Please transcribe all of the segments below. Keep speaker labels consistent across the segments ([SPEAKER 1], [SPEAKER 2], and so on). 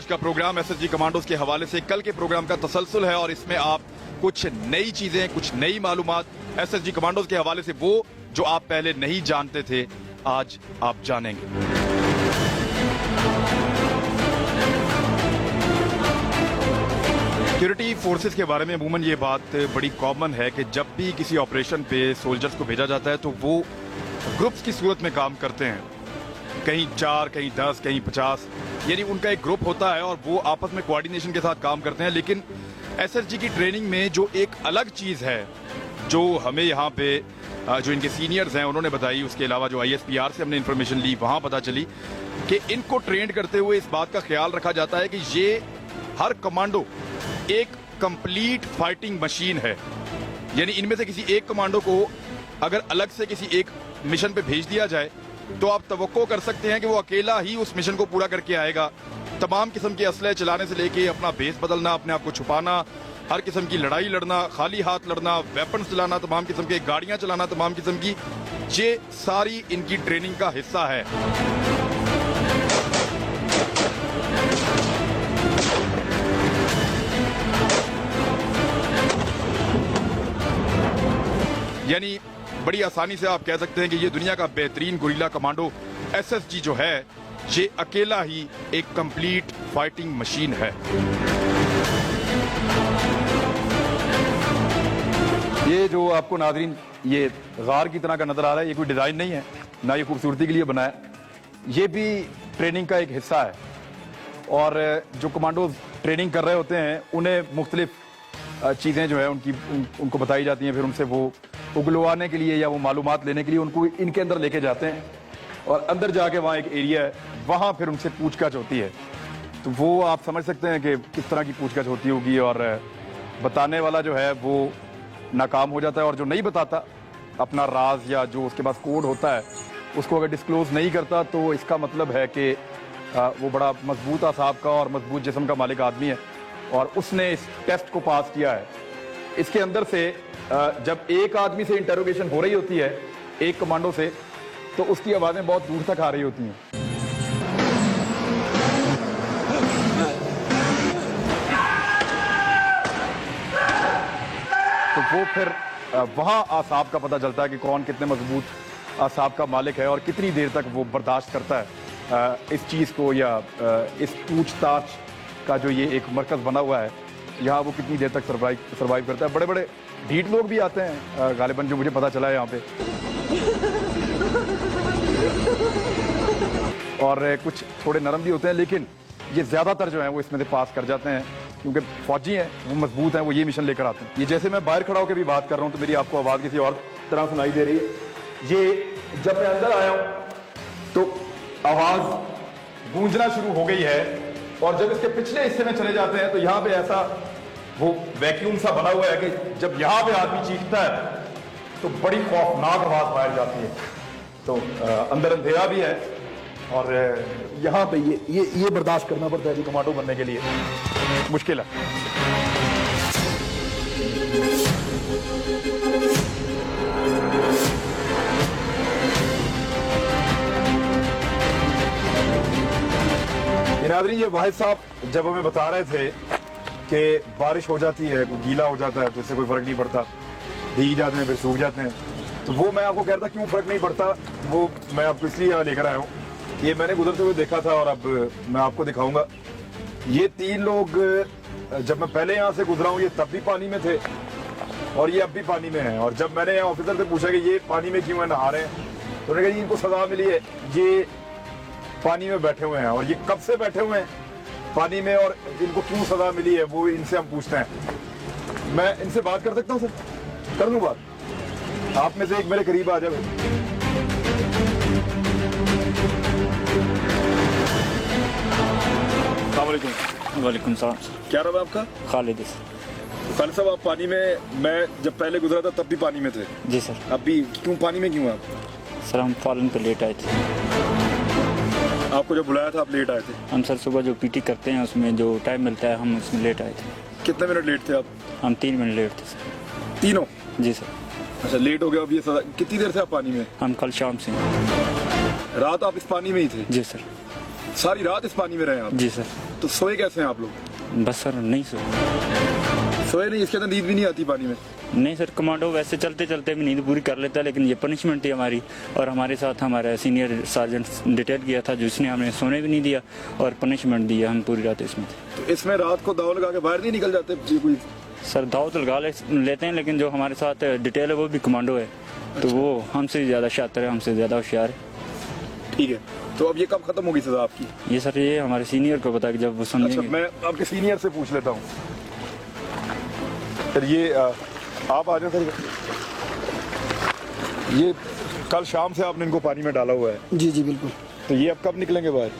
[SPEAKER 1] आज का programme SSG commandos के हवाले से कल के प्रोग्राम का तसलसल है और इसमें आप कुछ नई चीजें, कुछ नई मालूमात एसएसजी कमांडोज के हवाले से वो जो आप पहले नहीं जानते थे, आज आप जानेंगे। सिक्योरिटी फोर्सेस के बारे में अमूमन ये बात बड़ी कॉमन है कि जब भी किसी ऑपरेशन पे सोल्जर्स को भेजा जाता है तो वो ग्रुप्स की सूरत में काम करते हैं। कहीं 4, कहीं 10, कहीं 50, यानी उनका एक ग्रुप होता है और वो आपस में कोऑर्डिनेशन के साथ काम करते हैं। लेकिन एसएसजी की ट्रेनिंग में जो एक अलग चीज़ है, जो हमें यहाँ पे जो इनके सीनियर्स हैं उन्होंने बताई, उसके अलावा जो ISPR से हमने इन्फॉर्मेशन ली वहाँ पता चली कि इनको ट्रेंड करते हुए इस बात का ख्याल रखा जाता है कि ये हर कमांडो एक कंप्लीट फाइटिंग मशीन है। यानी इनमें से किसी एक कमांडो को अगर अलग से किसी एक मिशन पे भेज दिया जाए तो आप तवक्को कर सकते हैं कि वो अकेला ही उस मिशन को पूरा करके आएगा। तमाम किस्म के असले चलाने से लेके अपना बेस बदलना, अपने आप को छुपाना, हर किस्म की लड़ाई लड़ना, खाली हाथ लड़ना, वेपन्स चलाना, तमाम किस्म के गाड़ियां चलाना, तमाम किस्म की, ये सारी इनकी ट्रेनिंग का हिस्सा है। यानी बड़ी आसानी से आप कह सकते हैं कि ये दुनिया का बेहतरीन गुरिल्ला कमांडो एसएसजी जो है, ये अकेला ही एक कंप्लीट फाइटिंग मशीन है। ये जो आपको नाज़रीन ये गार की तरह का नजर आ रहा है, ये कोई डिजाइन नहीं है, ना ये खूबसूरती के लिए बना है, ये भी ट्रेनिंग का एक हिस्सा है। और जो कमांडोज ट्रेनिंग कर रहे होते हैं उन्हें मुख्तलिफ चीज़ें जो है उनको बताई जाती हैं, फिर उनसे वो उगलवाने के लिए या वो मालूमात लेने के लिए उनको इनके अंदर लेके जाते हैं और अंदर जाके वहाँ एक एरिया है, वहाँ फिर उनसे पूछताछ होती है। तो वो आप समझ सकते हैं कि किस तरह की पूछताछ होती होगी। और बताने वाला जो है वो नाकाम हो जाता है और जो नहीं बताता अपना राज या जो उसके पास कोड होता है उसको अगर डिस्क्लोज नहीं करता तो इसका मतलब है कि वो बड़ा मजबूत आसाब का और मजबूत जिस्म का मालिक आदमी है और उसने इस टेस्ट को पास किया है। इसके अंदर से जब एक आदमी से इंटरोगेशन हो रही होती है, एक कमांडो से, तो उसकी आवाजें बहुत दूर तक आ रही होती हैं। तो वो फिर वहां आसाब का पता चलता है कि कौन कितने मजबूत आसाब का मालिक है और कितनी देर तक वो बर्दाश्त करता है इस चीज को, या इस पूछताछ का जो ये एक मरकज बना हुआ है, यहाँ वो कितनी देर तक सर्वाइव करता है। बड़े बड़े ढीठ लोग भी आते हैं गालिबन, जो मुझे पता चला है यहाँ पे, और कुछ थोड़े नरम भी होते हैं, लेकिन ये ज्यादातर जो है वो इसमें से पास कर जाते हैं क्योंकि फौजी हैं, वो मजबूत हैं, वो ये मिशन लेकर आते हैं। ये जैसे मैं बाहर खड़ा होकर भी बात कर रहा हूँ तो मेरी आपको आवाज़ किसी और तरह सुनाई दे रही है। ये जब मैं अंदर आया हूँ तो आवाज़ गूंजना शुरू हो गई है और जब इसके पिछले हिस्से में चले जाते हैं तो यहाँ पे ऐसा वो वैक्यूम सा बना हुआ है कि जब यहाँ पे आदमी चीखता है तो बड़ी खौफनाक आवाज बाहर जाती है। तो अंदर अंधेरा भी है और यहाँ पे ये बर्दाश्त करना पड़ता है कि कमांडो बनने के लिए मुश्किल है। नाज़रीन, ये वाहिद साहब जब हमें बता रहे थे कि बारिश हो जाती है, कोई गीला हो जाता है तो इससे कोई फर्क नहीं पड़ता, भीग जाते हैं फिर सूख जाते हैं, तो वो मैं आपको कह रहा था क्यों फर्क नहीं पड़ता, वो मैं आपको इसलिए लेकर आया हूँ। ये मैंने गुजरते हुए देखा था और अब मैं आपको दिखाऊंगा। ये 3 लोग जब मैं पहले यहाँ से गुजरा हूँ ये तब भी पानी में थे और ये अब भी पानी में है। और जब मैंने यहाँ ऑफिसर से पूछा कि ये पानी में क्यों है, नहा रहे हैं, तो उन्होंने कहा इनको सजा मिली है, ये पानी में बैठे हुए हैं और ये कब से बैठे हुए हैं पानी में और इनको क्यों सजा मिली है वो इनसे हम पूछते हैं। मैं इनसे बात कर सकता हूँ सर? कर लूँ बात? आप में से एक मेरे करीब आ जाए।
[SPEAKER 2] वालेकुम सलाम।
[SPEAKER 1] क्या नाम है आपका?
[SPEAKER 2] खालिद।
[SPEAKER 1] तो खालिद साहब, आप पानी में, मैं जब पहले गुजरा था तब भी पानी में थे?
[SPEAKER 2] जी सर।
[SPEAKER 1] अभी क्यों पानी में क्यों आप?
[SPEAKER 2] सर हम फॉलन पे लेट आए थे।
[SPEAKER 1] आपको जब बुलाया था आप लेट आए थे?
[SPEAKER 2] हम सर सुबह जो पीटी करते हैं उसमें जो टाइम मिलता है हम उसमें लेट आए थे।
[SPEAKER 1] कितने मिनट लेट थे आप?
[SPEAKER 2] हम 3 मिनट लेट थे सर।
[SPEAKER 1] तीनों?
[SPEAKER 2] जी सर।
[SPEAKER 1] अच्छा, लेट हो गया। अब ये सजा, कितनी देर से आप पानी में?
[SPEAKER 2] हम कल शाम से।
[SPEAKER 1] रात आप इस पानी में ही थे?
[SPEAKER 2] जी सर।
[SPEAKER 1] सारी रात इस पानी में रहे आप?
[SPEAKER 2] जी सर।
[SPEAKER 1] तो सोए कैसे हैं आप लोग?
[SPEAKER 2] बस सर नहीं सर।
[SPEAKER 1] सोए नहीं, इसके अंदर नींद भी नहीं आती पानी में?
[SPEAKER 2] नहीं सर, कमांडो वैसे चलते चलते भी नींद पूरी कर लेता है, लेकिन ये पनिशमेंट थी हमारी। और हमारे साथ हमारा सीनियर सार्जेंट डिटेल किया था, जिसने हमें सोने भी नहीं दिया और पनिशमेंट दी। हम पूरी रात इसमें थे।
[SPEAKER 1] तो इसमें रात को दाव लगा के बाहर नहीं निकल जाते जी कोई?
[SPEAKER 2] सर दाव तो लगा लेते हैं, लेकिन जो हमारे साथ डिटेल है वो भी कमांडो है, तो वो हमसे ज़्यादा शातिर है, हमसे ज़्यादा होशियार है।
[SPEAKER 1] ठीक है, तो अब ये कब खत्म होगी सजा आपकी?
[SPEAKER 2] ये सर ये हमारे सीनियर को पता कि जब वो
[SPEAKER 1] अच्छा,
[SPEAKER 2] समझेंगे।
[SPEAKER 1] मैं आपके सीनियर से पूछ लेता हूँ। सर ये आप आ जाए सर। ये कल शाम से आपने इनको पानी में डाला हुआ है?
[SPEAKER 3] जी जी बिल्कुल।
[SPEAKER 1] तो ये अब कब निकलेंगे बाहर?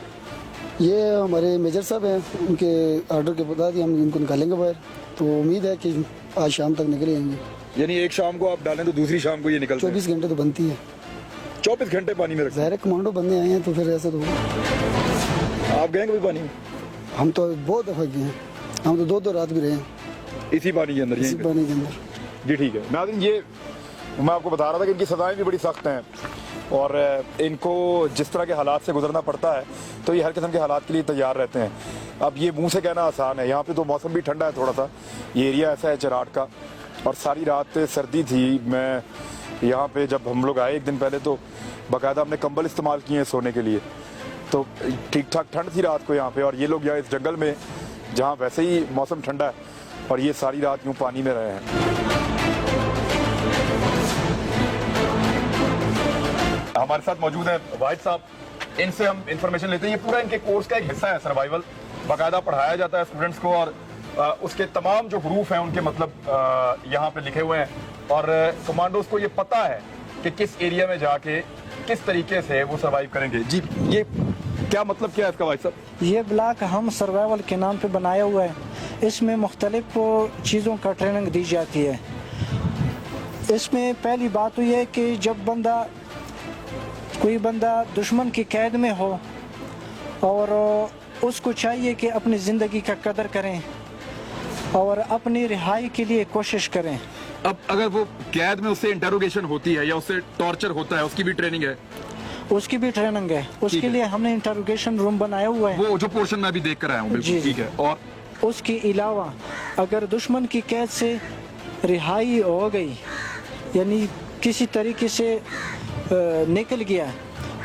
[SPEAKER 3] ये हमारे मेजर साहब हैं, उनके ऑर्डर के बाद ही हम इनको निकालेंगे बाहर। तो उम्मीद है कि आज शाम तक निकल आएंगे।
[SPEAKER 1] यानी एक शाम को आप डालें तो दूसरी शाम को ये निकलते हैं?
[SPEAKER 3] 24 घंटे तो बनती है।
[SPEAKER 1] 24 घंटे पानी में रखते
[SPEAKER 3] ज़ाहिर है कमांडो बंदे आए हैं तो फिर ऐसा तो होगा।
[SPEAKER 1] हैं? आप गए कभी पानी में?
[SPEAKER 3] हम तो बहुत दफ़ा गए हैं, हम तो 2-2 रात भी रहे हैं
[SPEAKER 1] इसी पानी के अंदर?
[SPEAKER 3] इसी
[SPEAKER 1] यहीं पे?
[SPEAKER 3] पानी के अंदर।
[SPEAKER 1] जी ठीक है नाज़रीन, ये मैं आपको बता रहा था कि इनकी सज़ाएं भी बड़ी सख्त हैं और इनको जिस तरह के हालात से गुजरना पड़ता है तो ये हर किस्म के हालात के लिए तैयार रहते हैं। अब ये मुंह से कहना आसान है, यहाँ पे तो मौसम भी ठंडा है थोड़ा सा। ये एरिया ऐसा है चराट का और सारी रात सर्दी थी। मैं यहाँ पे जब हम लोग आए एक दिन पहले तो बाकायदा हमने कंबल इस्तेमाल किए हैं सोने के लिए। तो ठीक ठाक ठंड थी रात को यहाँ पे, और ये लोग यहाँ इस जंगल में जहाँ वैसे ही मौसम ठंडा है और ये सारी रात यूँ पानी में रहे हैं। हमारे साथ मौजूद है वाहिद साहब, इनसे हम इंफॉर्मेशन लेते हैं। ये पूरा इनके कोर्स का एक हिस्सा है सर्वाइवल, बाकायदा पढ़ाया जाता है स्टूडेंट्स को और उसके तमाम जो हरूफ हैं उनके मतलब यहाँ पे लिखे हुए हैं और कमांडोज को ये पता है कि किस एरिया में जाके किस तरीके से वो सर्वाइव करेंगे। जी ये क्या मतलब क्या है इसका वाहिद साहब?
[SPEAKER 4] ये ब्लॉक हम सर्वाइवल के नाम पे बनाया हुआ है। इसमें मुख्तलिफ चीज़ों का ट्रेनिंग दी जाती है। इसमें पहली बात तो ये है कि जब कोई बंदा दुश्मन की कैद में हो और उसको चाहिए कि अपनी ज़िंदगी का कदर करें और अपनी रिहाई के लिए कोशिश करें।
[SPEAKER 1] अब अगर वो कैद में उससे इंटरोगेशन होती है या उससे टॉर्चर होता है, उसकी भी ट्रेनिंग है?
[SPEAKER 4] उसकी भी ट्रेनिंग है। उसके लिए हमने इंटरोगेशन रूम बनाया हुआ है।
[SPEAKER 1] वो जो पोर्शन मैं भी देख कर आया हूँ, बिल्कुल ठीक है। और
[SPEAKER 4] उसके अलावा अगर दुश्मन की कैद से रिहाई हो गई, यानी किसी तरीके से निकल गया,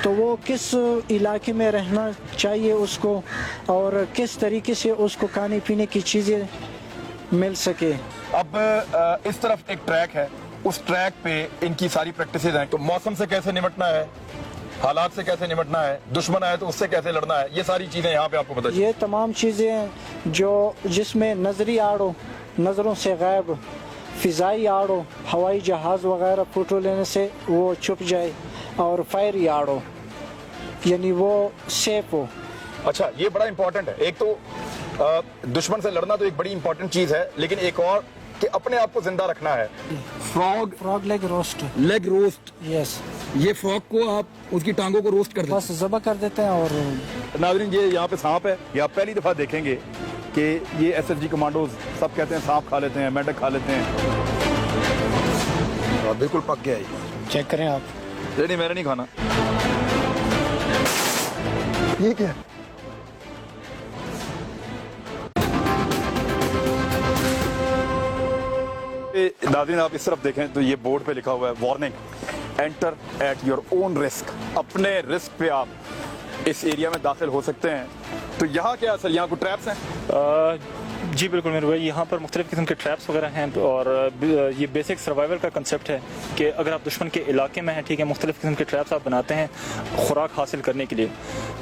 [SPEAKER 4] तो वो किस इलाके में रहना चाहिए उसको और किस तरीके से उसको खाने पीने की चीज़ें मिल सके।
[SPEAKER 1] अब इस तरफ एक ट्रैक है, उस ट्रैक पे इनकी सारी प्रैक्टिसेस हैं। तो मौसम से कैसे निपटना है, हालात से कैसे निपटना है, दुश्मन आए तो उससे कैसे लड़ना है, ये सारी चीजें यहाँ पे आपको पता चलेगी।
[SPEAKER 4] ये तमाम चीज़ें जिसमें नजरी आड़ो, नज़रों से गायब, फ़िज़ाई आड़ो, हवाई जहाज़ वगैरह फोटो लेने से वो छुप जाए, और फायरी आड़ो यानी वो सेफ हो।
[SPEAKER 1] अच्छा, ये बड़ा इंपॉर्टेंट है। एक तो दुश्मन से लड़ना तो एक बड़ी इंपॉर्टेंट चीज है, लेकिन एक और कि अपने आप को जिंदा रखना है।
[SPEAKER 4] Frog leg roast.
[SPEAKER 1] Leg roast?
[SPEAKER 4] Yes.
[SPEAKER 1] ये फ्रॉग को आप उसकी टांगों को रोस्ट कर देते हैं?
[SPEAKER 4] बस ज़बह कर देते हैं। और
[SPEAKER 1] नाज़रीन, ये यहाँ पे सांप है, ये आप पहली दफा देखेंगे कि ये एसएसजी कमांडोज सब कहते हैं सांप खा लेते हैं, मेंढक खा लेते हैं। बिल्कुल पक गया ये,
[SPEAKER 4] चेक करें आप।
[SPEAKER 1] नहीं मैंने नहीं खाना। ये क्या? नाज़रीन आप इस तरफ देखें तो ये बोर्ड पे लिखा हुआ है warning, enter at your own risk. अपने रिस्क पे आप इस एरिया में दाखिल हो सकते हैं। तो यहाँ क्या सर, यहाँ को ट्रैप्स हैं?
[SPEAKER 5] जी बिल्कुल मेरे भाई, यहाँ पर मुख्तलिफ किस्म के ट्रैप्स वगैरह हैं और ये बेसिक सर्वाइवल का कंसेप्ट है कि अगर आप दुश्मन के इलाके में हैं, ठीक है, मुख्तलिफ किस्म के ट्रैप्स आप बनाते हैं खुराक हासिल करने के लिए।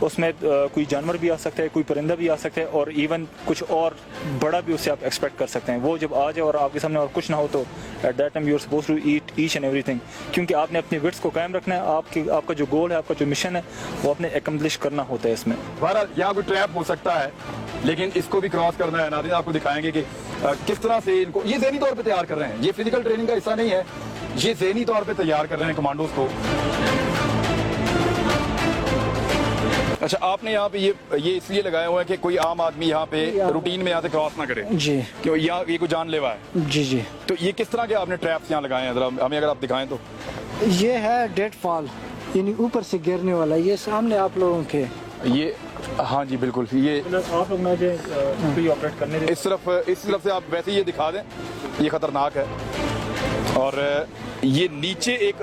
[SPEAKER 5] उसमें कोई जानवर भी आ सकता है, कोई परिंदा भी आ सकता है और इवन कुछ और बड़ा भी उससे आप एक्सपेक्ट कर सकते हैं। वो जब आ जाए और आपके सामने और कुछ ना हो तो at that time you are suppose to eat each and everything, क्योंकि आपने अपनी विट्स को कायम रखना है। आपका जो गोल है, आपका जो मिशन है, वो आपने एकम्प्लिश करना होता है इसमें।
[SPEAKER 1] बहरहाल यहाँ कोई ट्रैप हो सकता है, लेकिन इसको भी क्रॉस करना है। नाज़रीन आपको दिखाएंगे कि किस तरह से इनको ये ज़हनी तौर पे तैयार कर रहे हैं। ये फिजिकल ट्रेनिंग का हिस्सा नहीं है, ये ज़हनी तौर पे तैयार कर रहे हैं कमांडोज को। अच्छा, आपने यहाँ पे ये इसलिए लगाया हुआ है कि कोई आम आदमी यहाँ पे रूटीन में यहाँ से क्रॉस ना करे?
[SPEAKER 4] जी।
[SPEAKER 1] क्यों, यहाँ ये कोई जानलेवा है?
[SPEAKER 4] जी जी।
[SPEAKER 1] तो ये किस तरह के आपने ट्रैप्स यहाँ लगाए हैं, जरा हमें अगर आप दिखाएं तो।
[SPEAKER 4] ये है डेड फॉल, यानी ऊपर से गिरने वाला। ये सामने आप लोगों के
[SPEAKER 1] ये हाँ जी बिल्कुल, ये
[SPEAKER 5] आप लोग मुझे ऑपरेट करने दें।
[SPEAKER 1] इस तरफ से आप वैसे ही ये दिखा दें, ये खतरनाक है। और ये नीचे एक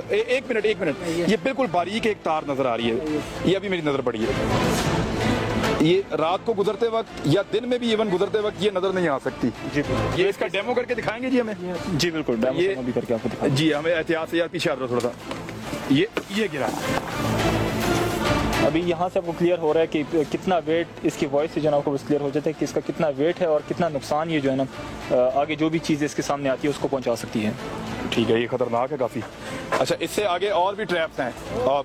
[SPEAKER 1] मिनट ये बिल्कुल बारीक एक तार नजर आ रही है, ये अभी मेरी नजर पड़ी है। ये रात को गुजरते वक्त या दिन में भी इवन गुजरते वक्त ये नजर नहीं आ सकती
[SPEAKER 5] जी
[SPEAKER 1] ये इसका डेमो करके दिखाएंगे जी हमें?
[SPEAKER 5] जी बिल्कुल, डेमो भी करके आपको दिखाएंगे।
[SPEAKER 1] जी हमें एहतियात से यार पीछे आ रहा थोड़ा सा, ये गिरा।
[SPEAKER 5] अभी यहाँ से आपको क्लियर हो रहा है कि कितना वेट इसकी वॉइस से जो है आपको बस क्लियर हो जाता है कि इसका कितना वेट है और कितना नुकसान ये जो है ना आगे जो भी चीज़ इसके सामने आती है उसको पहुँचा सकती है।
[SPEAKER 1] ठीक है, ये खतरनाक है काफी। अच्छा, इससे आगे और भी ट्रैप्स हैं और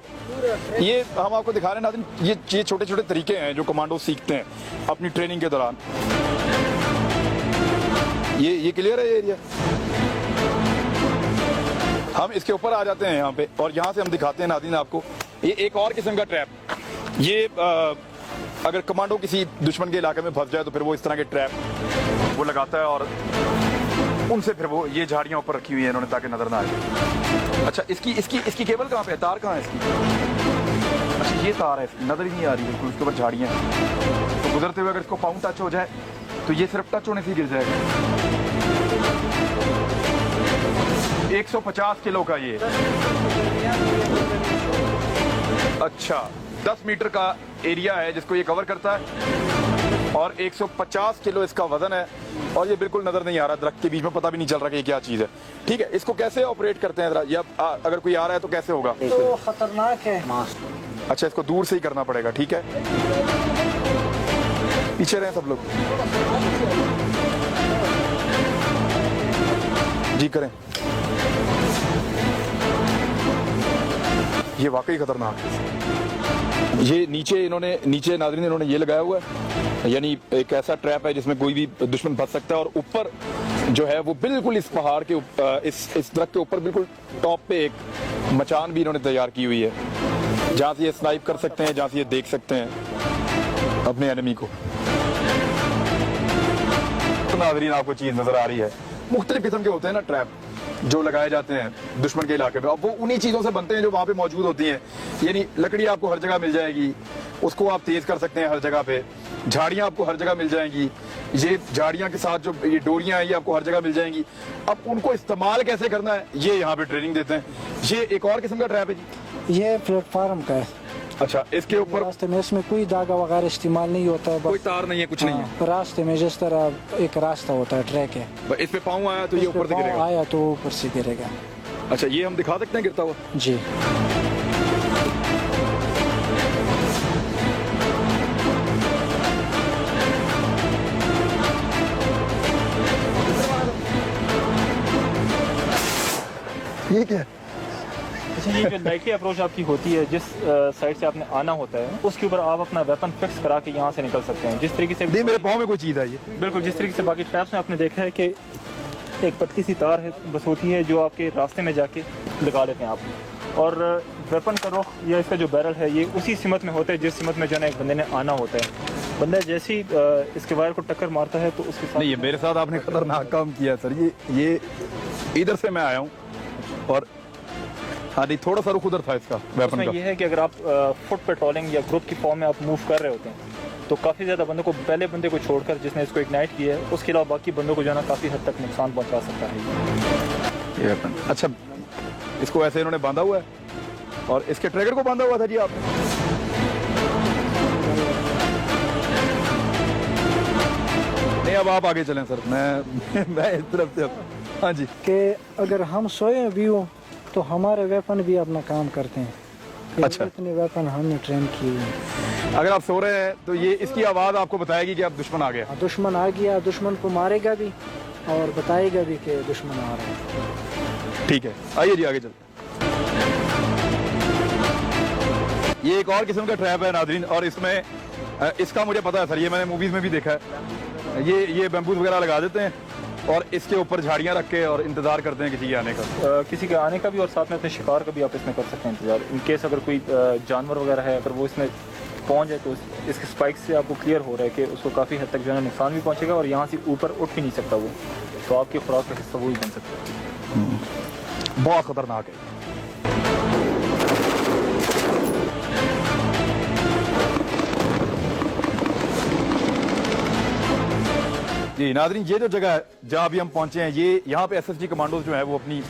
[SPEAKER 1] ये हम आपको दिखा रहे हैं नाज़रीन, ये छोटे छोटे तरीके हैं जो कमांडो सीखते हैं अपनी ट्रेनिंग के दौरान। ये क्लियर है ये एरिया? हम इसके ऊपर आ जाते हैं यहाँ पे और यहाँ से हम दिखाते हैं नाज़रीन आपको ये एक और किस्म का ट्रैप। ये अगर कमांडो किसी दुश्मन के इलाके में फंस जाए तो फिर वो इस तरह के ट्रैप वो लगाता है और उनसे फिर वो ये झाड़ियाँ ऊपर रखी हुई है इन्होंने ताकि नजर ना आए। अच्छा, इसकी केबल कहाँ पे है, तार कहाँ है इसकी? अच्छा, ये तार है, नजर ही नहीं आ रही बिल्कुल, उसके ऊपर झाड़ियाँ हैं। तो गुजरते हुए अगर इसको पाँव टच हो जाए तो ये सिर्फ टच होने से ही गिर जाएगा। 150 किलो का ये। अच्छा, 10 मीटर का एरिया है जिसको ये कवर करता है और 150 किलो इसका वजन है और ये बिल्कुल नजर नहीं आ रहा, दरख्त के बीच में पता भी नहीं चल रहा कि ये क्या चीज है। ठीक है, इसको कैसे ऑपरेट करते हैं जरा, या अगर कोई आ रहा है तो कैसे होगा?
[SPEAKER 4] तो खतरनाक है।
[SPEAKER 1] अच्छा, इसको दूर से ही करना पड़ेगा। ठीक है, पीछे रहे सब लोग जी, करें। ये वाकई खतरनाक है। ये नीचे नाज़रीन इन्होंने ये लगाया हुआ है, यानी एक ऐसा ट्रैप है जिसमें कोई भी दुश्मन फंस सकता है और ऊपर जो है वो बिल्कुल इस पहाड़ के इस दरख्त के ऊपर बिल्कुल टॉप पे एक मचान भी इन्होंने तैयार की हुई है जहाँ से ये स्नाइप कर सकते हैं, जहाँ से ये देख सकते हैं अपने एनिमी को। तो नाज़रीन आपको चीज नजर आ रही है, मुख्तलिफ किस्म के होते हैं ना ट्रैप जो लगाए जाते हैं दुश्मन के इलाके में। अब वो उन्हीं चीजों से बनते हैं जो वहां पे मौजूद होती हैं, यानी लकड़ी आपको हर जगह मिल जाएगी, उसको आप तेज कर सकते हैं हर जगह पे। झाड़ियां आपको हर जगह मिल जाएंगी, ये झाड़ियां के साथ जो ये डोरियां हैं ये आपको हर जगह मिल जाएंगी। अब उनको इस्तेमाल कैसे करना है ये यहाँ पे ट्रेनिंग देते हैं। ये एक और किस्म का ट्रैप है जी?
[SPEAKER 4] ये प्लेटफार्म का है।
[SPEAKER 1] अच्छा, इसके ऊपर
[SPEAKER 4] रास्ते में इसमें कोई धागा वगैरह इस्तेमाल नहीं होता है,
[SPEAKER 1] कोई तार नहीं है, कुछ नहीं है।
[SPEAKER 4] रास्ते में जिस तरह एक रास्ता होता है, ट्रैक है,
[SPEAKER 1] इस पे पाँव आया तो ये ऊपर से गिरेगा।
[SPEAKER 4] आया तो ऊपर से गिरेगा।
[SPEAKER 1] अच्छा, ये हम दिखा सकते हैं गिरता हुआ?
[SPEAKER 4] जी।
[SPEAKER 1] ये क्या है?
[SPEAKER 5] अच्छा, ये जो लाइटली अप्रोच आपकी होती है, जिस साइड से आपने आना होता है उसके ऊपर आप अपना वेपन फिक्स करा के यहाँ से निकल सकते हैं। जिस तरीके से
[SPEAKER 1] नहीं, मेरे पाँव में कोई चीज है ये।
[SPEAKER 5] बिल्कुल, जिस तरीके से बाकी ट्रैप्स में आपने देखा है कि एक पतली सी तार है बस होती है जो आपके रास्ते में जाके लगा लेते हैं आप, और वेपन का रुख या इसका जो बैरल है ये उसी सिमत में होता है जिस सिमत में जो है एक बंदे ने आना होता है। बंदा जैसे ही इसके वायर को टक्कर मारता है तो उसके साथ
[SPEAKER 1] नहीं, ये मेरे साथ आपने खतरनाक काम किया सर। ये इधर से मैं आया हूँ और हाँ नहीं, थोड़ा सा रुख उधर था इसका वेपन का।
[SPEAKER 5] ये है कि अगर आप फुट पेट्रोलिंग या ग्रुप की फॉर्म में आप मूव कर रहे होते हैं तो काफ़ी ज़्यादा बंदों को, पहले बंदे को छोड़कर जिसने इसको इग्नाइट किया है, उसके अलावा बाकी बंदों को जो है ना काफ़ी हद तक नुकसान पहुंचा सकता है
[SPEAKER 1] ये वेपन। अच्छा, इसको ऐसे इन्होंने बांधा हुआ है और इसके ट्रिगर को बांधा हुआ था जी आपने? नहीं, अब आप आगे चलें सर, मैं इस तरफ से। हाँ जी,
[SPEAKER 4] कि अगर हम सोए भी हो तो हमारे वेपन भी अपना काम करते हैं।
[SPEAKER 1] अच्छा,
[SPEAKER 4] इतने वेपन हमने ट्रेन किए हैं।
[SPEAKER 1] अगर आप सो रहे हैं तो ये इसकी आवाज आपको बताएगी कि अब दुश्मन आ गया।
[SPEAKER 4] दुश्मन आ गया, दुश्मन को मारेगा भी और बताएगा भी कि दुश्मन आ रहा है।
[SPEAKER 1] ठीक है, आइए जी आगे चलते। ये एक और किस्म का ट्रैप है नाज़रीन, और इसमें इसका मुझे पता है सर, ये मैंने मूवीज में भी देखा है। ये बैम्बूज वगैरह लगा देते हैं और इसके ऊपर झाड़ियाँ रख के और इंतजार करते हैं किसी के आने का।
[SPEAKER 5] किसी के आने का भी, और साथ में अपने शिकार का भी आप इसमें कर सकते हैं इंतजार। इन केस अगर कोई जानवर वगैरह है, अगर वो इसमें पहुंच जाए तो इसके स्पाइक से आपको क्लियर हो रहा है कि उसको काफ़ी हद तक जो है नुकसान भी पहुंचेगा और यहाँ से ऊपर उठ भी नहीं सकता वो, तो आपकी खुराक का हिस्सा वो ही बन सकता है।
[SPEAKER 1] बहुत खतरनाक है। जी नाज़रीन, ये जो जगह है जहाँ अभी हम पहुंचे हैं, ये यहाँ पे एसएसजी कमांडोज जो है वो अपनी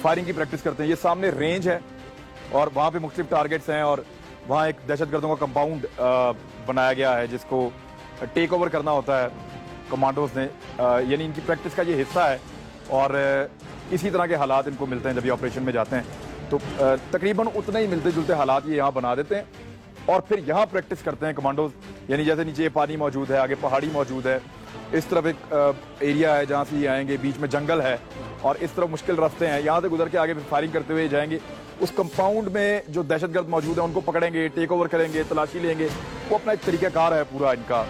[SPEAKER 1] फायरिंग की प्रैक्टिस करते हैं। ये सामने रेंज है और वहाँ पे मुख्तलिफ टारगेट्स हैं और वहाँ एक दहशतगर्दों का कंपाउंड बनाया गया है जिसको टेक ओवर करना होता है कमांडोज ने, यानी इनकी प्रैक्टिस का ये हिस्सा है। और इसी तरह के हालात इनको मिलते हैं जब ये ऑपरेशन में जाते हैं, तो तकरीबन उतने ही मिलते जुलते हालात ये यहाँ बना देते हैं और फिर यहाँ प्रैक्टिस करते हैं कमांडोज। यानी जैसे नीचे पानी मौजूद है, आगे पहाड़ी मौजूद है, इस तरफ एक एरिया है जहाँ से ये आएंगे, बीच में जंगल है और इस तरफ मुश्किल रास्ते हैं, यहाँ से गुजर के आगे फिर फायरिंग करते हुए जाएंगे। उस कंपाउंड में जो दहशतगर्द मौजूद है उनको पकड़ेंगे, टेक ओवर करेंगे, तलाशी लेंगे। वो अपना एक तरीकाकार है पूरा इनका।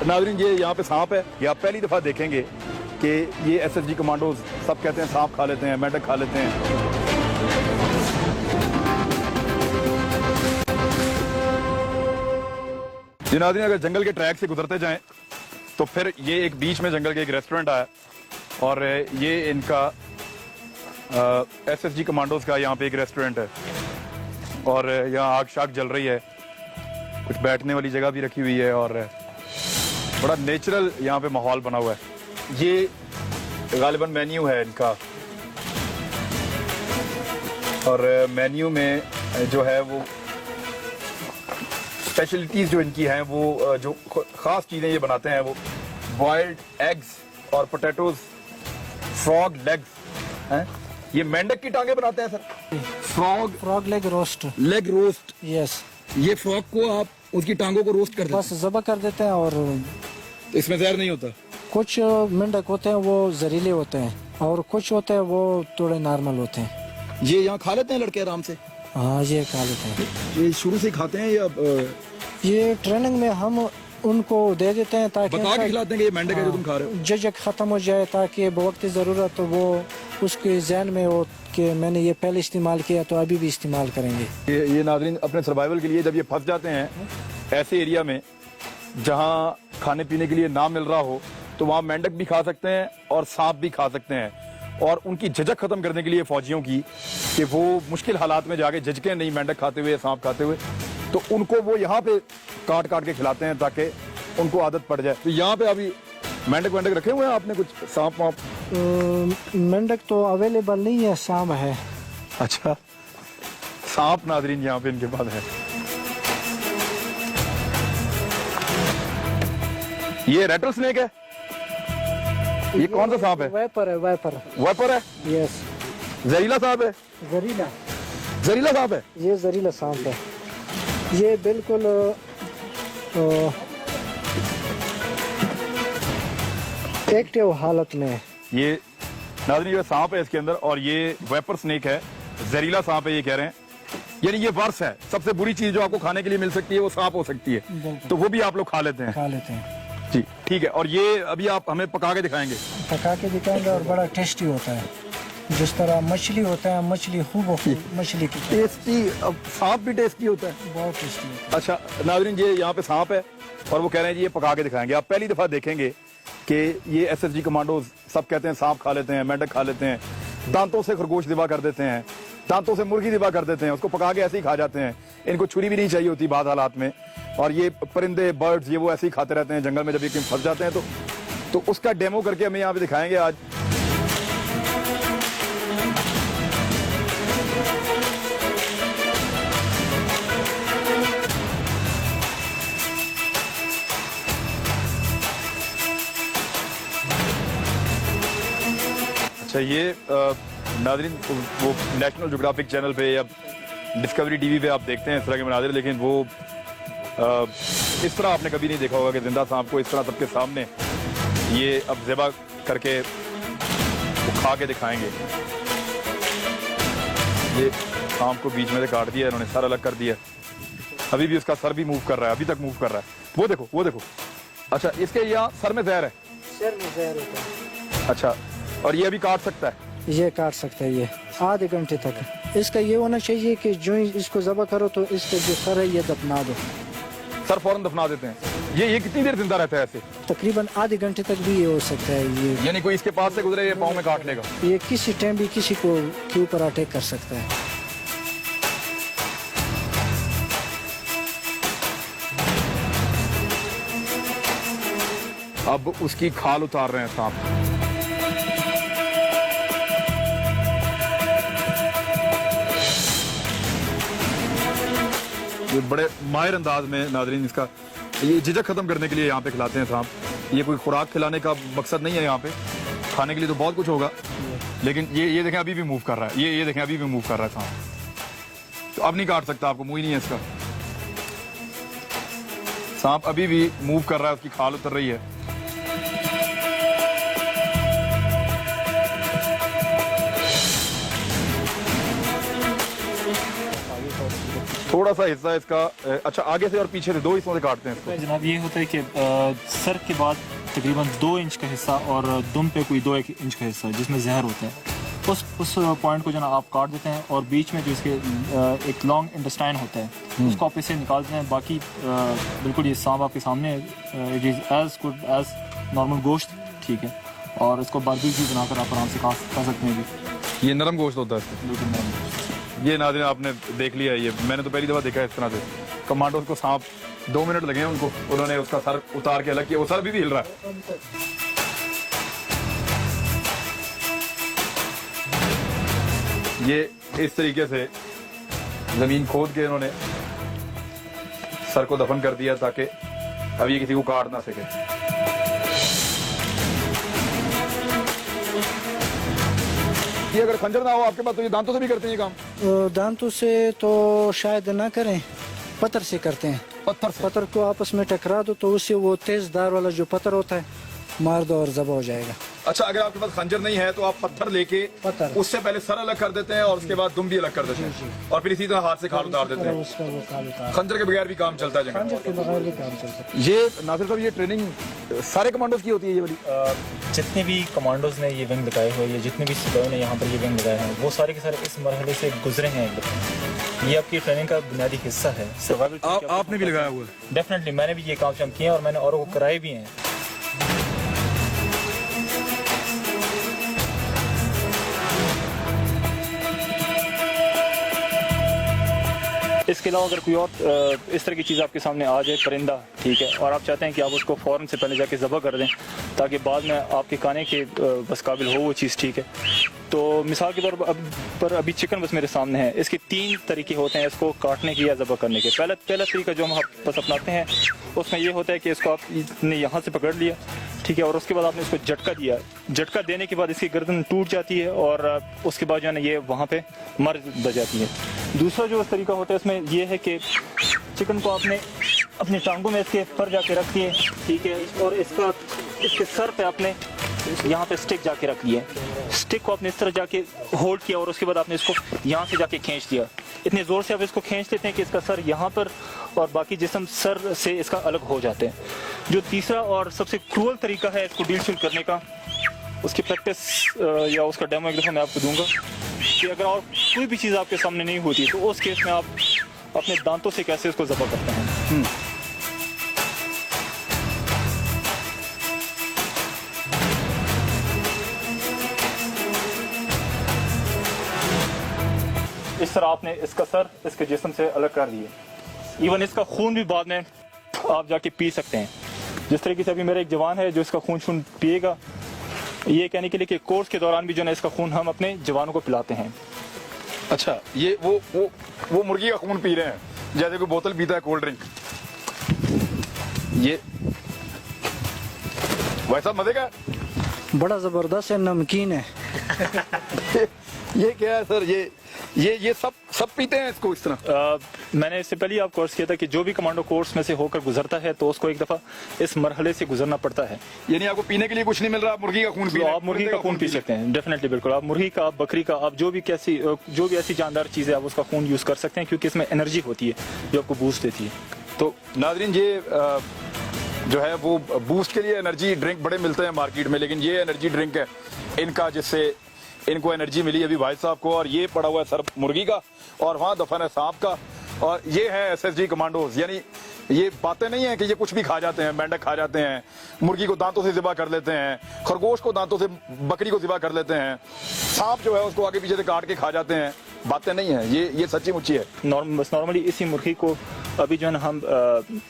[SPEAKER 1] नाज़रीन, ये यहाँ पे सांप है, ये आप पहली दफा देखेंगे कि ये एसएसजी कमांडोज सब कहते हैं सांप खा लेते हैं, मेंढक खा लेते हैं। जी नाज़रीन, अगर जंगल के ट्रैक से गुजरते जाएं तो फिर ये एक बीच में जंगल के एक रेस्टोरेंट आया और ये इनका एसएसजी कमांडोज का यहाँ पे एक रेस्टोरेंट है और यहाँ आग शाग जल रही है, कुछ बैठने वाली जगह भी रखी हुई है और बड़ा नेचुरल यहाँ पे माहौल बना हुआ है। ये गालिबन मेन्यू है इनका और मेन्यू में जो है वो स्पेशलिटीज जो इनकी हैं, वो जो खास चीजें ये बनाते हैं वो बॉइल्ड एग्स और पोटैटोज, फ्रॉग लेग्स हैं। ये मेंढक की टांगे बनाते हैं sir?
[SPEAKER 4] Frog leg roast.
[SPEAKER 1] Leg roast?
[SPEAKER 4] Yes.
[SPEAKER 1] ये फ्रॉग को आप उसकी टांगों को रोस्ट कर देते हैं?
[SPEAKER 4] बस ज़बह कर देते हैं। और
[SPEAKER 1] तो इसमें जहर नहीं होता?
[SPEAKER 4] कुछ मेंढक होते हैं वो जहरीले होते हैं और कुछ होते हैं वो थोड़े नॉर्मल होते हैं।
[SPEAKER 1] ये यहाँ खा लेते हैं लड़के आराम से?
[SPEAKER 4] हाँ, ये खा लेते हैं।
[SPEAKER 1] ये शुरू से खाते हैं या
[SPEAKER 4] ये ट्रेनिंग में हम उनको दे देते हैं ताकि
[SPEAKER 1] बता के खिलाते हैं कि ये मेंढक है जो तुम खा रहे हो?
[SPEAKER 4] जब खत्म हो जाए ताकि बवक्त ज़रूरत तो वो उसके जहन में हो कि मैंने ये पहले इस्तेमाल किया तो अभी भी इस्तेमाल करेंगे।
[SPEAKER 1] ये नाज़रीन अपने सर्वाइवल के लिए जब ये फंस जाते हैं ऐसे एरिया में जहाँ खाने पीने के लिए ना मिल रहा हो, तो वहाँ मेंढक भी खा सकते हैं और सांप भी खा सकते हैं। और उनकी झिझक खत्म करने के लिए फौजियों की कि वो मुश्किल हालात में जाके झिझकें नहीं मेंढक खाते हुए, सांप खाते हुए, तो उनको वो यहाँ पे काट काट के खिलाते हैं ताकि उनको आदत पड़ जाए। तो यहाँ पे अभी मेंढक रखे हुए हैं आपने? कुछ सांप वाप?
[SPEAKER 4] मेंढक तो अवेलेबल नहीं है, सांप है।
[SPEAKER 1] अच्छा, सांप नाज़रीन यहाँ पे इनके पास है। ये रेटल स्नेक है? ये कौन सा सांप है?
[SPEAKER 4] वाइपर है।
[SPEAKER 1] वाइपर है?
[SPEAKER 4] यस।
[SPEAKER 1] जहरीला सांप है? जहरीला सांप है?
[SPEAKER 4] ये जहरीला सांप है। ये बिल्कुल एक्टिव हालत में है।
[SPEAKER 1] ये नाज़रीन ये सांप है इसके अंदर और ये वाइपर स्नेक है, जहरीला सांप है ये कह रहे हैं। यानी ये वर्स है, सबसे बुरी चीज जो आपको खाने के लिए मिल सकती है वो सांप हो सकती है, तो वो भी आप लोग खा लेते हैं? जी ठीक है। और ये अभी आप हमें पका के दिखाएंगे?
[SPEAKER 4] पका के दिखाएंगे और बड़ा टेस्टी होता है, जिस तरह मछली होता है, मछली खूब मछली की
[SPEAKER 1] टेस्टी। अब सांप भी टेस्टी होता है?
[SPEAKER 4] बहुत टेस्टी होता है।
[SPEAKER 1] अच्छा नाज़रीन, ये यहाँ पे सांप है और वो कह रहे हैं जी ये पका के दिखाएंगे। आप पहली दफा देखेंगे कि ये एसएसजी कमांडोज सब कहते हैं सांप खा लेते हैं, मेंढक खा लेते हैं, दांतों से खरगोश दिबा कर देते हैं, दांतों से मुर्गी दिबा कर देते हैं, उसको पका के ऐसे ही खा जाते हैं। इनको छुरी भी नहीं चाहिए होती बाद हालात में। और ये परिंदे, बर्ड्स, ये वो ऐसे ही खाते रहते हैं जंगल में। जब ये कहीं फंस जाते हैं तो उसका डेमो करके हमें यहाँ पे दिखाएंगे आज। अच्छा, ये नाज़रीन वो नेशनल ज्योग्राफिक चैनल पे या डिस्कवरी टीवी पे आप देखते हैं इस तरह के मनाजिर, लेकिन वो इस तरह आपने कभी नहीं देखा होगा कि जिंदा सांप को इस तरह सबके सामने ये अब ज़िबा करके वो खा के दिखाएंगे। ये सांप को बीच में से काट दिया इन्होंने, सर अलग कर दिया, अभी भी उसका सर भी मूव कर रहा है, अभी तक मूव कर रहा है। वो देखो, वो देखो। अच्छा, इसके यहाँ सर में जहर है?
[SPEAKER 4] सर में जहर होता है।
[SPEAKER 1] अच्छा, और ये अभी काट सकता है?
[SPEAKER 4] ये काट सकता है, ये आधे घंटे तक। इसका ये होना चाहिए कि जो ही इसको ज़बह करो तो इसका जो सर है ये दफना दो।
[SPEAKER 1] सर फौरन दफना देते हैं? ये कितनी देर जिंदा रहता है ऐसे?
[SPEAKER 4] तकरीबन आधे घंटे तक भी ये हो सकता है। ये
[SPEAKER 1] यानी कोई इसके पास से गुजरे ये पाँव में काट लेगा?
[SPEAKER 4] ये किसी टाइम भी किसी को के ऊपर अटैक कर सकता है।
[SPEAKER 1] अब उसकी खाल उतार रहे हैं सांप। ये बड़े माहिर अंदाज में नाज़रीन इसका ये झिझक खत्म करने के लिए यहाँ पे खिलाते हैं सांप। ये कोई खुराक खिलाने का मकसद नहीं है, यहाँ पे खाने के लिए तो बहुत कुछ होगा, लेकिन ये देखें अभी भी मूव कर रहा है। ये देखें अभी भी मूव कर रहा है सांप। तो अब नहीं काट सकता, आपको मुंह ही नहीं है इसका। सांप अभी भी मूव कर रहा है, उसकी खाल उतर रही है। थोड़ा सा हिस्सा इसका अच्छा आगे से और पीछे से, दो हिस्सों से काटते हैं इसको।
[SPEAKER 5] जनाब ये होता है कि सर के बाद तकरीबन 2 इंच का हिस्सा और दुम पे कोई 2 इंच का हिस्सा जिसमें जहर होता है, उस पॉइंट को जो आप काट देते हैं और बीच में जो इसके एक लॉन्ग इंटेस्टाइन होता है उसको आप इसे निकाल देते हैं। बाकी बिल्कुल ये सांप आपके सामने है। It is as good as normal गोश्त, ठीक है, और इसको बारबेक्यू बनाकर आप आराम से खा सकते हैं भी।
[SPEAKER 1] ये नरम गोश्त होता है?
[SPEAKER 5] बिल्कुल नरम गोश्त।
[SPEAKER 1] ये नाज़रीन आपने देख लिया, ये मैंने तो पहली दफा देखा है इस तरह से। कमांडोज को सांप 2 मिनट लगे हैं उनको, उन्होंने उसका सर उतार के अलग किया। वो सर भी हिल रहा है। ये इस तरीके से जमीन खोद के इन्होंने सर को दफन कर दिया ताकि अब ये किसी को काट ना सके। ये अगर खंजर ना हो आपके पास तो ये दांतों से भी करते हैं ये काम?
[SPEAKER 4] दांतों से तो शायद ना करें, पत्थर से करते हैं।
[SPEAKER 1] पत्थर से?
[SPEAKER 4] पत्थर को आपस में टकरा दो तो उससे वो तेज धार वाला जो पत्थर होता है मार दो और ज़बह हो जाएगा।
[SPEAKER 1] अच्छा, अगर आपके पास खंजर नहीं है तो आप पत्थर लेके उससे पहले सर अलग कर देते हैं और उसके बाद दुम भी अलग कर देते हैं और फिर इसी तरह हाथ से खाल उतार देते हैं।
[SPEAKER 4] उसका वो खाल उतार,
[SPEAKER 1] खंजर के बगैर भी काम चलता है?
[SPEAKER 4] खंजर के बगैर भी काम चलता है।
[SPEAKER 1] ये नासिर साहब, ये ट्रेनिंग सारे कमांडोज की होती है ये वाली?
[SPEAKER 5] जितने भी कमांडोज ने ये विंग लगाए हुए, जितने भी सिपाहियों ने यहाँ पर ये विंग लगाए हैं, वो सारे के सारे इस मरहले से गुजरे हैं। ये आपकी ट्रेनिंग का बुनियादी हिस्सा है। सर्वाइवल
[SPEAKER 1] आपने भी लगाया हुआ है?
[SPEAKER 5] डेफिनेटली, मैंने भी ये काम किए हैं और मैंने औरों को कराए भी हैं। इसके अलावा अगर कोई और इस तरह की चीज़ आपके सामने आ जाए, परिंदा, ठीक है, और आप चाहते हैं कि आप उसको फ़ौरन से पहले जाके ज़बह कर दें ताकि बाद में आपके खाने के बस काबिल हो वो चीज़, ठीक है, तो मिसाल के तौर पर अभी चिकन बस मेरे सामने है। इसके 3 तरीके होते हैं इसको काटने के या ज़बह करने के। पहला तरीका जो हम बस अपनाते हैं उसमें ये होता है कि इसको आपने यहाँ से पकड़ लिया, ठीक है, और उसके बाद आपने इसको झटका दिया। झटका देने के बाद इसकी गर्दन टूट जाती है और उसके बाद जो है ना ये वहाँ पे मर जाती है। दूसरा जो तरीका होता है इसमें यह है कि चिकन को आपने अपनी टांगों में इसके पर जाके रख दिए, ठीक है, और इसके सर पे आपने यहाँ पे स्टिक जाके रख दिए। स्टिक को आपने इस तरह जाके होल्ड किया और उसके बाद आपने इसको यहाँ से जाके खींच दिया। इतने ज़ोर से आप इसको खींच लेते हैं कि इसका सर यहाँ पर और बाकी जिस्म सर से इसका अलग हो जाते हैं। जो तीसरा और सबसे क्रूअल तरीका है इसको डील शील करने का, उसकी प्रैक्टिस या उसका डेमो एक दफ़ा मैं आपको दूंगा कि अगर और कोई भी चीज़ आपके सामने नहीं होती तो उस केस में आप अपने दांतों से कैसे इसको ज़बह करते हैं। इस तरह आपने इसका सर इसके जिस्म से अलग कर दिए। इवन इसका खून भी बाद में आप जाके पी सकते हैं। जिस तरीके से अभी मेरा एक जवान है जो इसका खून पिएगा, ये कहने के लिए कि कोर्स के दौरान भी जो है इसका खून हम अपने जवानों को पिलाते हैं।
[SPEAKER 1] अच्छा, ये वो मुर्गी का खून पी रहे हैं जैसे कोई बोतल पीता है कोल्ड ड्रिंक। ये वैसा मजे का
[SPEAKER 4] बड़ा ज़बरदस्त है, नमकीन है।
[SPEAKER 1] ये क्या है सर? ये सब पीते हैं इसको इस तरह?
[SPEAKER 5] मैंने इससे पहले ही आप कोर्स किया था कि जो भी कमांडो कोर्स में से होकर गुजरता है तो उसको एक दफा इस मरहले से गुजरना पड़ता है।
[SPEAKER 1] यानी आपको पीने के लिए कुछ नहीं मिल रहा, आप मुर्गी का खून
[SPEAKER 5] तो आप मुर्गी का खून पी सकते हैं, डेफिनेटली, बिल्कुल। आप मुर्गी का, आप बकरी का, आप जो भी ऐसी जानदार चीज़ है आप उसका खून यूज़ कर सकते हैं, क्योंकि इसमें एनर्जी होती है जो आपको बूस्ट देती है।
[SPEAKER 1] तो नाज़रीन, ये जो है वो बूस्ट के लिए एनर्जी ड्रिंक बड़े मिलते हैं मार्केट में, लेकिन ये एनर्जी ड्रिंक है इनका, जिससे इनको एनर्जी मिली अभी भाई साहब को। और ये पड़ा हुआ है सर मुर्गी का, और वहाँ दफन है सांप का, और ये है SSG कमांडोज। यानी ये बातें नहीं है कि ये कुछ भी खा जाते हैं, मेंढक खा जाते हैं, मुर्गी को दांतों से ज़िबा कर लेते हैं, खरगोश को दांतों से बकरी को ज़िबा कर लेते हैं, सांप जो है उसको आगे पीछे से काट के खा जाते हैं। बातें नहीं है, ये सच्ची मुच्ची है।
[SPEAKER 5] नॉर्मली इसी मुर्गी को अभी जो है ना हम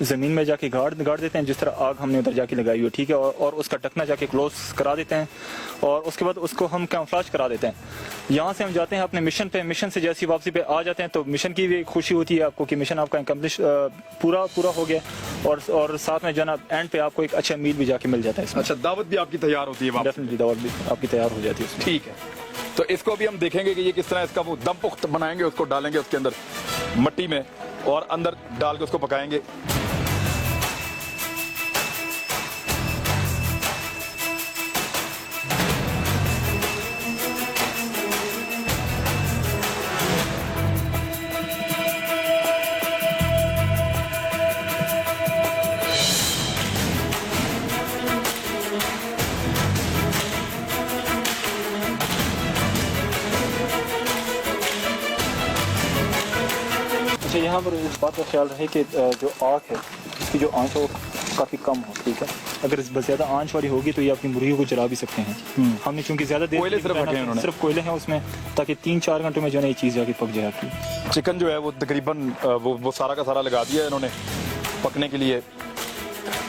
[SPEAKER 5] ज़मीन में जाके गाड़ देते हैं, जिस तरह आग हमने उधर जाके लगाई हो, ठीक है, और उसका ढकना जाके क्लोज करा देते हैं, और उसके बाद उसको हम कैमोफ्लेज करा देते हैं। यहाँ से हम जाते हैं अपने मिशन पे, मिशन से जैसी वापसी पे आ जाते हैं तो मिशन की भी खुशी होती है आपको कि मिशन आपका कम्प्लीट पूरा हो गया, और साथ में जो है ना एंड पे आपको एक अच्छा मील भी जाके मिल जाता है इसमें।
[SPEAKER 1] अच्छा, दावत भी आपकी तैयार होती है?
[SPEAKER 5] डेफिनेटली दावत भी आपकी तैयार हो जाती है।
[SPEAKER 1] ठीक है, तो इसको अभी हम देखेंगे कि ये किस तरह इसका वो दम पुख्त बनाएंगे, उसको डालेंगे उसके अंदर मट्टी में और अंदर डाल के उसको पकाएंगे।
[SPEAKER 5] अच्छा, यहाँ पर इस बात का ख्याल रहे कि जो आग है इसकी जो आंच है वो काफ़ी कम हो, ठीक है। अगर बस ज़्यादा आंच वाली होगी तो ये अपनी मुर्गी को जला भी सकते हैं। हमने चूंकि ज़्यादा देर
[SPEAKER 1] कोयले सिर्फ रखे हैं उन्होंने,
[SPEAKER 5] सिर्फ कोयले हैं उसमें, ताकि 3-4 घंटों में जो है ये चीज़ जाके पक जाए आपकी।
[SPEAKER 1] चिकन जो है वो तकरीबन वो सारा का सारा लगा दिया है इन्होंने पकने के लिए,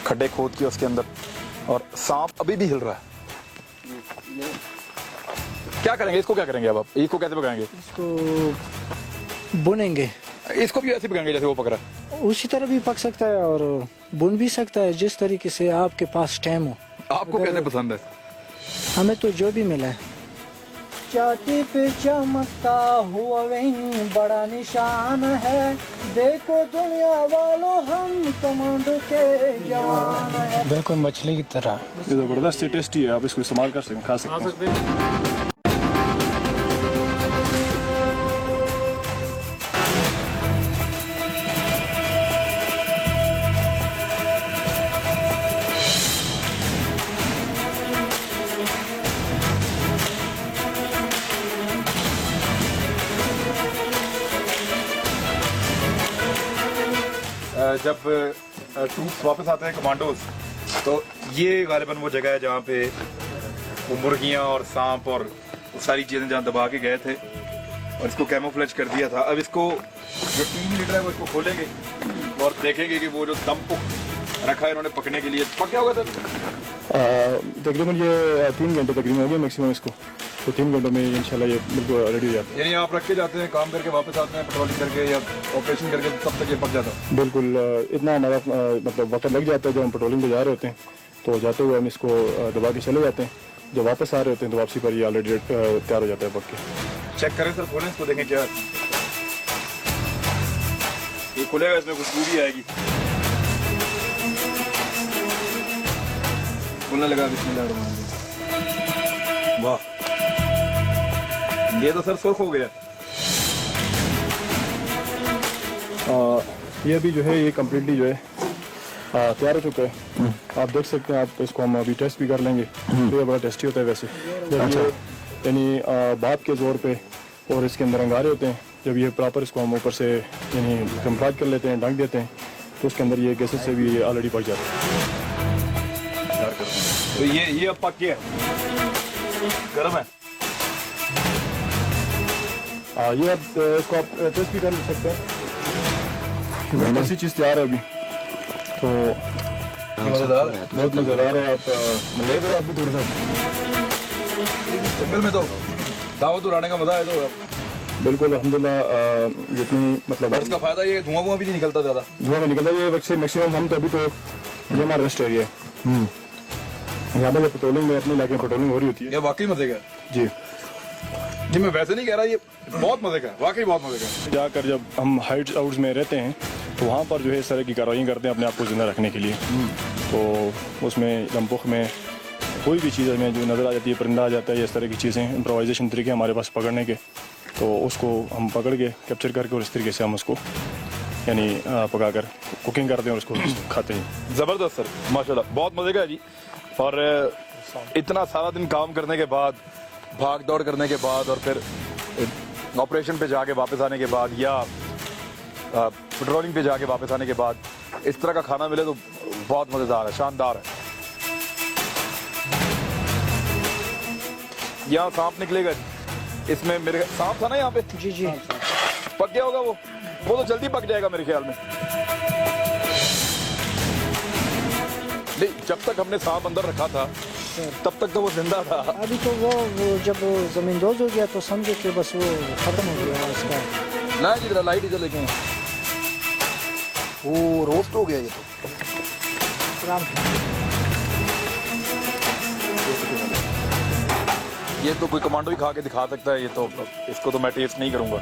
[SPEAKER 1] खड्डे खोद के उसके अंदर, और सांप अभी भी हिल रहा है। क्या करेंगे इसको? क्या करेंगे अब आप इसको? कैसे पकाएंगे
[SPEAKER 4] इसको? बुनेंगे।
[SPEAKER 1] इसको भी ऐसे पकाएंगे जैसे वो पक रहा है?
[SPEAKER 4] उसी तरह भी पक सकता है और बुन भी सकता है, जिस तरीके से आपके पास टाइम हो।
[SPEAKER 1] आपको कैसे पसंद है?
[SPEAKER 4] हमें तो जो भी मिला है। छाती पे चमकता हुआ विंग बड़ा निशान है, देखो दुनिया वालों हम कमांडो के जवान है।
[SPEAKER 6] बिल्कुल मछली की तरह।
[SPEAKER 5] ये ज़बरदस्त टेस्टी है, आप इसको इस्तेमाल कर सकते हैं, खा सकते हैं।
[SPEAKER 1] जब ट्रूप्स वापस आते हैं कमांडोज, तो ये गालिबन वो जगह है जहाँ पे वो मुर्गियाँ और सांप और सारी चीज़ें जहाँ दबा के गए थे, और इसको कैमोफ्लेज कर दिया था। अब इसको जो टीम लीडर है वो इसको खोलेंगे और देखेंगे कि वो जो दम पुख्त रखा है इन्होंने पकने के लिए, पक क्या होगा सर?
[SPEAKER 7] तकरीबन ये 3 घंटे तकरीबन हो गया मैक्सिमम इसको, तो 3 घंटों में इंशाल्लाह ये बिल्कुल रेडी हो जाता है।
[SPEAKER 1] यानी आप रख के जाते हैं, काम करके वापस आते हैं, पेट्रोलिंग करके या ऑपरेशन करके, तब तक ये पक जाता है?
[SPEAKER 7] बिल्कुल, इतना हमारा मतलब वक्त लग जाता है। जब हम पेट्रोलिंग पे जा रहे होते हैं तो जाते हुए हम इसको दबा के चले जाते हैं, जब वापस आ रहे होते हैं तो वापसी पर ये ऑलरेडी तैयार हो जाता है पक के।
[SPEAKER 1] चेक करें सर, खोलें इसको, देखें क्या ये खुलेगा, इसमें खुशबू भी आएगी। खुलने लगा, बिस्मिल्लाह। वाह, ये तो सर सुर्ख हो गया।
[SPEAKER 7] ये अभी जो है ये कम्प्लीटली जो है तैयार हो चुका है। आप देख सकते हैं, आप इसको हम अभी टेस्ट भी कर लेंगे। तो ये बड़ा टेस्टी होता है वैसे, जब ये यानी भाप के जोर पे और इसके अंदर अंगारे होते हैं, जब ये प्रॉपर इसको हम ऊपर से यानी कैमोफ्लेज कर लेते हैं, ढक देते हैं, तो उसके अंदर ये गैसेस से भी ऑलरेडी पक जाता है।
[SPEAKER 1] तो ये अब पक गया, गर्म है।
[SPEAKER 7] ये अब इसको आप टेस्ट भी कर सकते हैं। ऐसी चीज़ तैयार है अभी, तो बहुत मज़ेदार है। आप ले दो, आप भी थोड़ा सा
[SPEAKER 1] जंगल में तो दावत उड़ाने का मजा है। तो
[SPEAKER 7] बिल्कुल अल्हम्दुलिल्लाह, जितनी मतलब
[SPEAKER 1] इसका फायदा ये धुआं भी नहीं निकलता ज़्यादा।
[SPEAKER 7] धुआं में निकलता है ये वैसे मैक्सिमम। हम तो अभी तो ये हमारा रेस्ट एरिया है, यहाँ पर पेट्रोलिंग में अपने इलाके में पेट्रोलिंग हो रही होती है।
[SPEAKER 1] ये वाकई मजे का
[SPEAKER 7] जी।
[SPEAKER 1] जी मैं वैसे नहीं कह रहा, ये बहुत मजे का है, वाकई बहुत मजे का है।
[SPEAKER 7] जाकर जब हम हाइट आउट्स में रहते हैं तो वहाँ पर जो है इस तरह की कार्रवाई करते हैं अपने आप को जिंदा रखने के लिए। तो उसमें लम्बुख में कोई भी चीज़ हमें जो नज़र आ जाती है, परिंदा आ जाता है, या इस तरह की चीज़ें, इम्प्रोवाइजेशन तरीके हमारे पास पकड़ने के, तो उसको हम पकड़ के कैप्चर करके और इस तरीके से हम उसको यानी पकाकर कुकिंग करते हैं और उसको खाते हैं।
[SPEAKER 1] जबरदस्त सर, माशाल्लाह, बहुत मजे का है जी। और इतना सारा दिन काम करने के बाद, भाग दौड़ करने के बाद, और फिर ऑपरेशन पे जाके वापस आने के बाद, या पेट्रोलिंग पे जाके वापस आने के बाद इस तरह का खाना मिले तो बहुत मजेदार है, शानदार है। यहाँ सांप निकलेगा, इसमें मेरे सांप था ना यहाँ पे।
[SPEAKER 4] जी जी,
[SPEAKER 1] पक गया होगा वो तो जल्दी पक जाएगा मेरे ख्याल में। नहीं, जब तक हमने सांप अंदर रखा था तब तक तो वो जिंदा था।
[SPEAKER 4] अभी तो वो जब जमींदोज हो गया तो समझो कि बस वो खत्म हो गया उसका।
[SPEAKER 1] ना जी, जरा लाइट इधर लेके वो रोस्ट हो गया ये तो। ये तो कोई कमांडो ही खा के दिखा सकता है, ये तो इसको तो मैं टेस्ट नहीं करूंगा।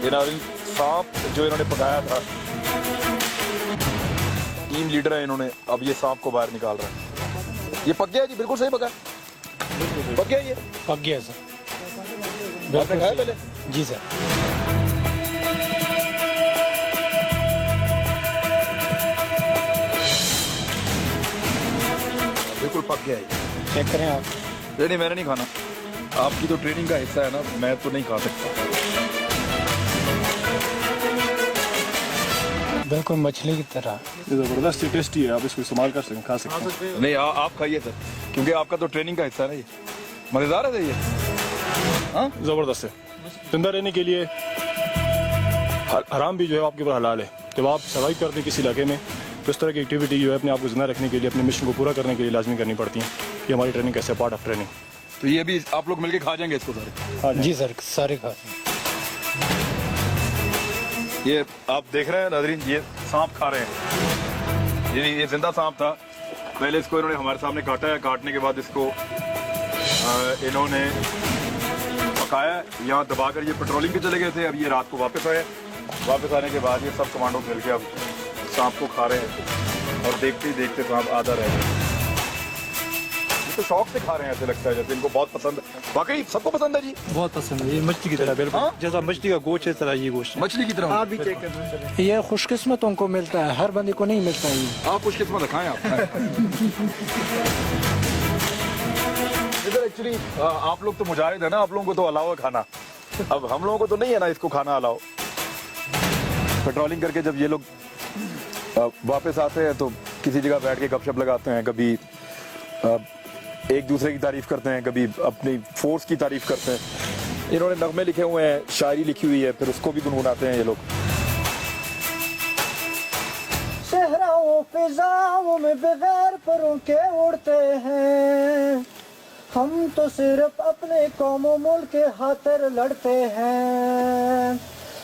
[SPEAKER 1] ये नाज़रीन, सांप जो इन्होंने पकाया था, टीम लीडर है इन्होंने, अब ये सांप को बाहर निकाल रहा है। ये पक गया जी, बिल्कुल सही पका है, पक गया ये,
[SPEAKER 6] पक गया सर।
[SPEAKER 1] आपने खाया पहले?
[SPEAKER 6] जी सर।
[SPEAKER 1] बिल्कुल पक गया है।
[SPEAKER 6] चेक करें आप।
[SPEAKER 1] नहीं, मैंने नहीं खाना, आपकी तो ट्रेनिंग का हिस्सा है ना, मैं तो नहीं खा सकता।
[SPEAKER 6] बिल्कुल मछली की तरह।
[SPEAKER 7] ज़बरदस्त टेस्टी है, आप इसको इस्तेमाल कर सकते, खा सकते हैं।
[SPEAKER 1] नहीं, आप खाइए सर, क्योंकि आपका तो ट्रेनिंग का हिस्सा है ना ये। मजेदार है ये। हाँ,
[SPEAKER 7] ज़बरदस्त है। जिंदा रहने के लिए हराम भी जो है आपके ऊपर हलाल है। जब आप सर्वाइव करते हैं किसी इलाके में तो इस तरह की एक्टिविटी जो है अपने आप को जिंदा रखने के लिए, अपने मिशन को पूरा करने के लिए लाजमी करनी पड़ती है। ये हमारी ट्रेनिंग कैसे पार्ट ऑफ ट्रेनिंग।
[SPEAKER 1] तो ये भी आप लोग मिलके खा जाएंगे इसको सारे?
[SPEAKER 6] जी सर, सारे खा।
[SPEAKER 1] ये आप देख रहे हैं नाज़रीन, ये सांप खा रहे हैं। ये जिंदा सांप था, पहले इसको इन्होंने हमारे सामने काटा है, काटने के बाद इसको इन्होंने पकाया, यहाँ दबाकर ये पेट्रोलिंग पे चले गए थे। अब ये रात को वापस आए, वापस आने के बाद ये सब कमांडो मिल के अब सांप को खा रहे हैं, और देखते ही देखते सांप आधा रह गया। ये तो शौक से खा रहे हैं, ऐसे लगता है जैसे इनको बहुत पसंद है। वाकई सबको पसंद है जी,
[SPEAKER 6] बहुत पसंद है। ये मछली की तरह, बिल्कुल जैसा मछली का गोश्त है तरह ये गोश्त है।
[SPEAKER 1] मछली की तरह।
[SPEAKER 4] आप भी चेक कर। ये खुशकिस्मतों को मिलता है, हर बंदे को नहीं मिलता है ये।
[SPEAKER 1] आप खुशकिस्मत खाएं आप। इधर एक्चुअली आप लोग तो मुजाहिद है ना, आप लोगों को तो अलाउ है खाना, अब हम लोगों को तो नहीं है ना इसको खाना अलाउ। पेट्रोलिंग करके जब ये लोग वापस आते हैं तो किसी जगह बैठ के गपशप लगाते हैं, कभी एक दूसरे की तारीफ करते हैं, कभी अपनी फोर्स की तारीफ करते हैं। इन्होंने नगमे लिखे हुए हैं, शायरी लिखी हुई है, फिर उसको भी गुनगुनाते हैं ये लोग।
[SPEAKER 4] सहराओं फिजाओं में बगैर परों के उड़ते हैं, हम तो सिर्फ अपने कौमों मुल्क के खातिर लड़ते हैं।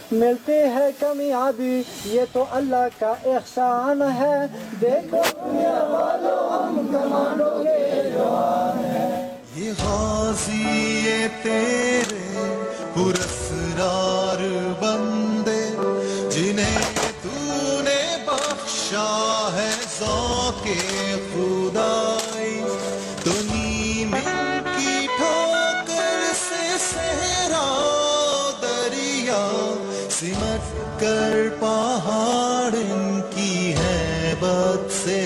[SPEAKER 4] मिलती है कामयाबी ये तो अल्लाह का एहसान है, देखो दुनिया वालों हम कमांडो के जवान हैं।
[SPEAKER 8] ये गाजी ये तेरे पुरस्कार बंदे, जिन्हें तूने बख्शा है ज़ौक़े खुदाई, तो नीम की ठोकर से सहरा दरिया सिमट कर पहाड़ इनकी है बद से